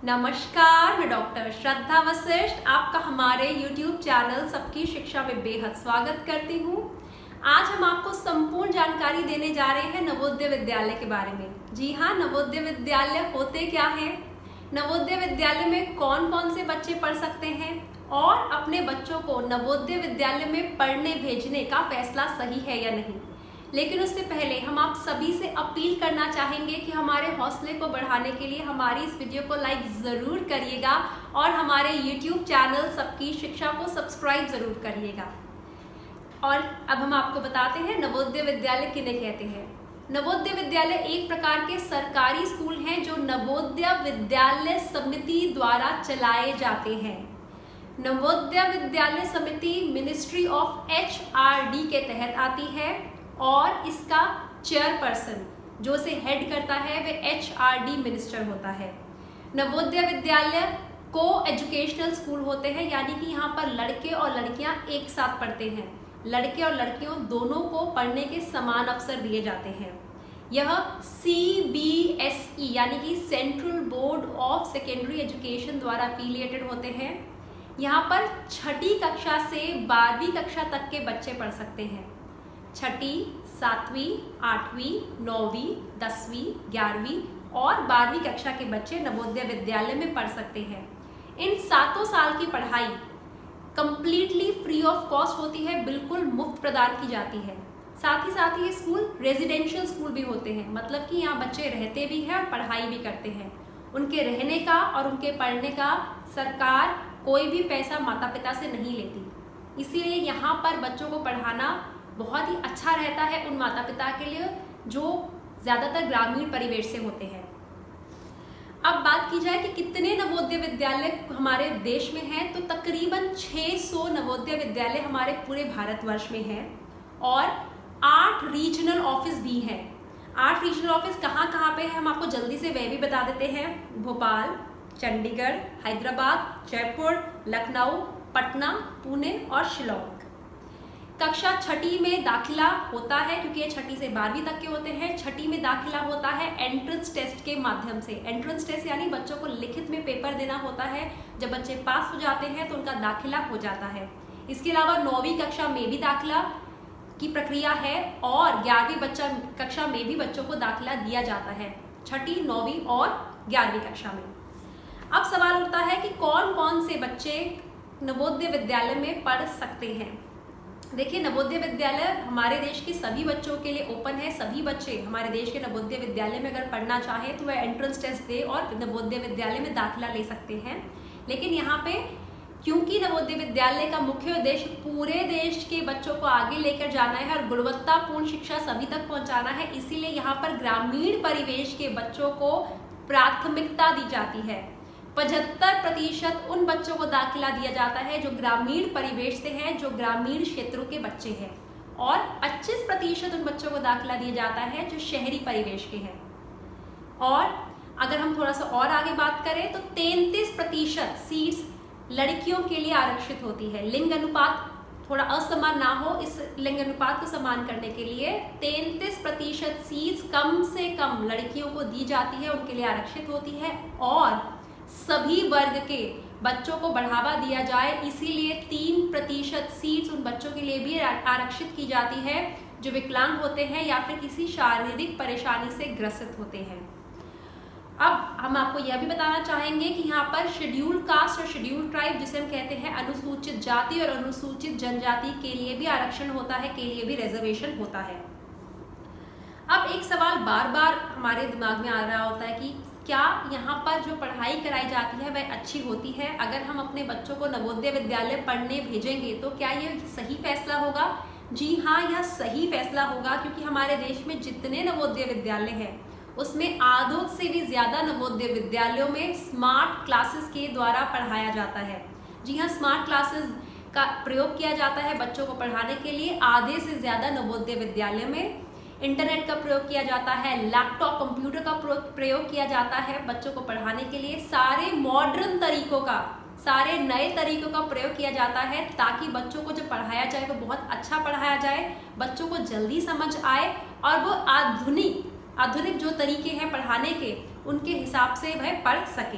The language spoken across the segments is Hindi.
नमस्कार, मैं डॉक्टर श्रद्धा वशिष्ठ आपका हमारे YouTube चैनल सबकी शिक्षा में बेहद स्वागत करती हूँ। आज हम आपको संपूर्ण जानकारी देने जा रहे हैं नवोदय विद्यालय के बारे में। जी हाँ, नवोदय विद्यालय होते क्या हैं, नवोदय विद्यालय में कौन कौन से बच्चे पढ़ सकते हैं और अपने बच्चों को नवोदय विद्यालय में पढ़ने भेजने का फैसला सही है या नहीं। लेकिन उससे पहले हम आप सभी से अपील करना चाहेंगे कि हमारे हौसले को बढ़ाने के लिए हमारी इस वीडियो को लाइक ज़रूर करिएगा और हमारे YouTube चैनल सबकी शिक्षा को सब्सक्राइब ज़रूर करिएगा। और अब हम आपको बताते हैं नवोदय विद्यालय किन्हें कहते हैं। नवोदय विद्यालय एक प्रकार के सरकारी स्कूल हैं जो नवोदय विद्यालय समिति द्वारा चलाए जाते हैं। नवोदय विद्यालय समिति मिनिस्ट्री ऑफ HRD के तहत आती है और इसका चेयरपर्सन जो इसे हेड करता है वह HRD मिनिस्टर होता है। नवोदय विद्यालय को एजुकेशनल स्कूल होते हैं, यानी कि यहाँ पर लड़के और लड़कियाँ एक साथ पढ़ते हैं। लड़के और लड़कियों दोनों को पढ़ने के समान अवसर दिए जाते हैं। यह CBSE यानी कि central board of secondary education द्वारा एफिलिएटेड होते हैं। यहाँ पर छठी कक्षा से 12वीं कक्षा तक के बच्चे पढ़ सकते हैं। छठी, 7वीं, 8वीं, 9वीं, 10वीं, 11वीं और 12वीं कक्षा के बच्चे नवोदय विद्यालय में पढ़ सकते हैं। इन 7 साल की पढ़ाई कंप्लीटली फ्री ऑफ कॉस्ट होती है, बिल्कुल मुफ्त प्रदान की जाती है। साथ ही ये स्कूल रेजिडेंशियल स्कूल भी होते हैं, मतलब कि यहाँ बच्चे रहते भी हैं और पढ़ाई भी करते हैं। उनके रहने का और उनके पढ़ने का सरकार कोई भी पैसा माता पिता से नहीं लेती। इसीलिए यहाँ पर बच्चों को पढ़ाना बहुत ही अच्छा रहता है उन माता पिता के लिए जो ज़्यादातर ग्रामीण परिवेश से होते हैं। अब बात की जाए कि कितने नवोदय विद्यालय हमारे देश में हैं, तो तकरीबन 600 नवोदय विद्यालय हमारे पूरे भारतवर्ष में हैं और 8 रीजनल ऑफिस भी हैं। 8 रीजनल ऑफिस कहाँ कहाँ पे हैं हम आपको जल्दी से वह भी बता देते हैं। भोपाल, चंडीगढ़, हैदराबाद, जयपुर, लखनऊ, पटना, पुणे और शिलांग। कक्षा छठी में दाखिला होता है, क्योंकि ये छठी से 12वीं तक के होते हैं। छठी में दाखिला होता है एंट्रेंस टेस्ट के माध्यम से। एंट्रेंस टेस्ट यानी बच्चों को लिखित में पेपर देना होता है। जब बच्चे पास हो जाते हैं तो उनका दाखिला हो जाता है। इसके अलावा 9वीं कक्षा में भी दाखिला की प्रक्रिया है और 11वीं कक्षा में भी बच्चों को दाखिला दिया जाता है, छठी, 9वीं और 11वीं कक्षा में। अब सवाल उठता है कि कौन कौन से बच्चे नवोदय विद्यालय में पढ़ सकते हैं। देखिए, नवोदय विद्यालय हमारे देश के सभी बच्चों के लिए ओपन है। सभी बच्चे हमारे देश के नवोदय विद्यालय में अगर पढ़ना चाहें तो वह एंट्रेंस टेस्ट दे और नवोदय विद्यालय में दाखिला ले सकते हैं। लेकिन यहाँ पे क्योंकि नवोदय विद्यालय का मुख्य उद्देश्य पूरे देश के बच्चों को आगे लेकर जाना है और गुणवत्तापूर्ण शिक्षा सभी तक पहुँचाना है, इसीलिए यहाँ पर ग्रामीण परिवेश के बच्चों को प्राथमिकता दी जाती है। 75% उन बच्चों को दाखिला दिया जाता है जो ग्रामीण परिवेश से हैं, जो ग्रामीण क्षेत्रों के बच्चे हैं, और 25% उन बच्चों को दाखिला दिया जाता है जो शहरी परिवेश के हैं। और अगर हम थोड़ा सा और आगे बात करें तो 33% सीट्स लड़कियों के लिए आरक्षित होती है। लिंग अनुपात थोड़ा असमान ना हो, इस लिंग अनुपात को समान करने के लिए 33% सीट्स कम से कम लड़कियों को दी जाती है, उनके लिए आरक्षित होती है। और सभी वर्ग के बच्चों को बढ़ावा दिया जाए, इसीलिए 3% सीट्स उन बच्चों के लिए भी आरक्षित की जाती है जो विकलांग होते हैं या फिर किसी शारीरिक परेशानी से ग्रसित होते हैं। अब हम आपको यह भी बताना चाहेंगे कि यहाँ पर शेड्यूल कास्ट और शेड्यूल ट्राइब, जिसे हम कहते हैं अनुसूचित जाति और अनुसूचित जनजाति, के लिए भी आरक्षण होता है, के लिए भी रिजर्वेशन होता है। अब एक सवाल बार बार हमारे दिमाग में आ रहा होता है कि क्या यहाँ पर जो पढ़ाई कराई जाती है वह अच्छी होती है? अगर हम अपने बच्चों को नवोदय विद्यालय पढ़ने भेजेंगे तो क्या ये सही फैसला होगा? जी हाँ, यह सही फैसला होगा, क्योंकि हमारे देश में जितने नवोदय विद्यालय हैं उसमें आधों से भी ज़्यादा नवोदय विद्यालयों में स्मार्ट क्लासेस के द्वारा पढ़ाया जाता है। जी हाँ, स्मार्ट क्लासेस का प्रयोग किया जाता है बच्चों को पढ़ाने के लिए। आधे से ज़्यादा नवोदय विद्यालय में इंटरनेट का प्रयोग किया जाता है, लैपटॉप, कंप्यूटर का प्रयोग किया जाता है बच्चों को पढ़ाने के लिए। सारे मॉडर्न तरीकों का, सारे नए तरीकों का प्रयोग किया जाता है ताकि बच्चों को जब पढ़ाया जाए वो बहुत अच्छा पढ़ाया जाए, बच्चों को जल्दी समझ आए और वो आधुनिक जो तरीके हैं पढ़ाने के, उनके हिसाब से वह पढ़ सके।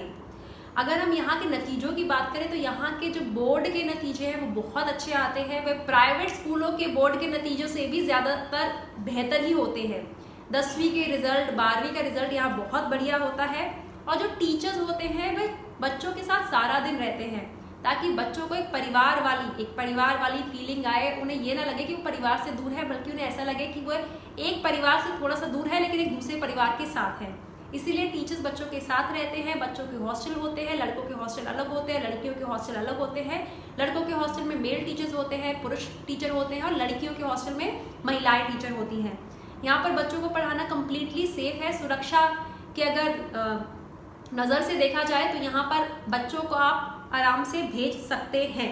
अगर हम यहाँ के नतीजों की बात करें तो यहाँ के जो बोर्ड के नतीजे हैं वो बहुत अच्छे आते हैं। वे प्राइवेट स्कूलों के बोर्ड के नतीजों से भी ज़्यादातर बेहतर ही होते हैं। 10वीं के रिजल्ट, 12वीं का रिजल्ट यहाँ बहुत बढ़िया होता है। और जो टीचर्स होते हैं वे बच्चों के साथ सारा दिन रहते हैं, ताकि बच्चों को एक परिवार वाली फीलिंग आए। उन्हें ये ना लगे कि वो परिवार से दूर है, बल्कि उन्हें ऐसा लगे कि वो एक परिवार से थोड़ा सा दूर है लेकिन एक दूसरे परिवार के साथ है। इसीलिए टीचर्स बच्चों के साथ रहते हैं। बच्चों के हॉस्टल होते हैं, लड़कों के हॉस्टल अलग होते हैं, लड़कियों के हॉस्टल अलग होते हैं। लड़कों के हॉस्टल में मेल टीचर्स होते हैं, पुरुष टीचर होते हैं, और लड़कियों के हॉस्टल में महिलाएं टीचर होती हैं। यहाँ पर बच्चों को पढ़ाना कम्प्लीटली सेफ है। सुरक्षा के अगर नज़र से देखा जाए तो यहाँ पर बच्चों को आप आराम से भेज सकते हैं।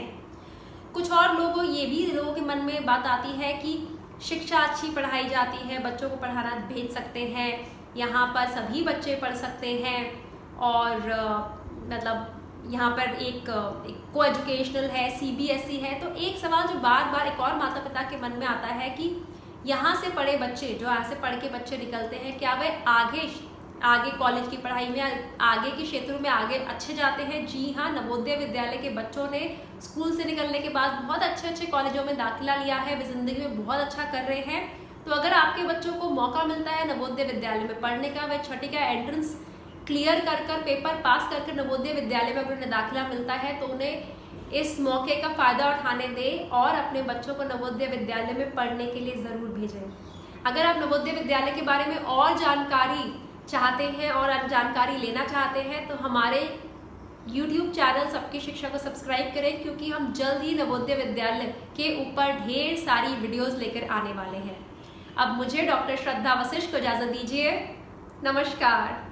कुछ और लोगों के मन में बात आती है कि शिक्षा अच्छी पढ़ाई जाती है, बच्चों को पढ़ाना भेज सकते हैं, यहाँ पर सभी बच्चे पढ़ सकते हैं, और मतलब यहाँ पर एक को एजुकेशनल है, CBSE है। तो एक सवाल जो बार बार एक और माता पिता के मन में आता है कि यहाँ से पढ़े बच्चे, जो यहाँ से पढ़ के बच्चे निकलते हैं, क्या वे आगे कॉलेज की पढ़ाई में, आगे के क्षेत्रों में आगे अच्छे जाते हैं? जी हाँ, नवोदय विद्यालय के बच्चों ने स्कूल से निकलने के बाद बहुत अच्छे कॉलेजों में दाखिला लिया है, वे ज़िंदगी में बहुत अच्छा कर रहे हैं। तो अगर आपके बच्चों को मौका मिलता है नवोदय विद्यालय में पढ़ने का, वह 6ठी का एंट्रेंस क्लियर कर पेपर पास करके नवोदय विद्यालय में अगर उन्हें दाखिला मिलता है, तो उन्हें इस मौके का फ़ायदा उठाने दें और अपने बच्चों को नवोदय विद्यालय में पढ़ने के लिए ज़रूर भेजें। अगर आप नवोदय विद्यालय के बारे में और जानकारी चाहते हैं और जानकारी लेना चाहते हैं, तो हमारे YouTube चैनल सबकी शिक्षा को सब्सक्राइब करें, क्योंकि हम जल्द ही नवोदय विद्यालय के ऊपर ढेर सारी वीडियोस लेकर आने वाले हैं। अब मुझे डॉक्टर श्रद्धा वशिष्ठ को इजाज़त दीजिए। नमस्कार।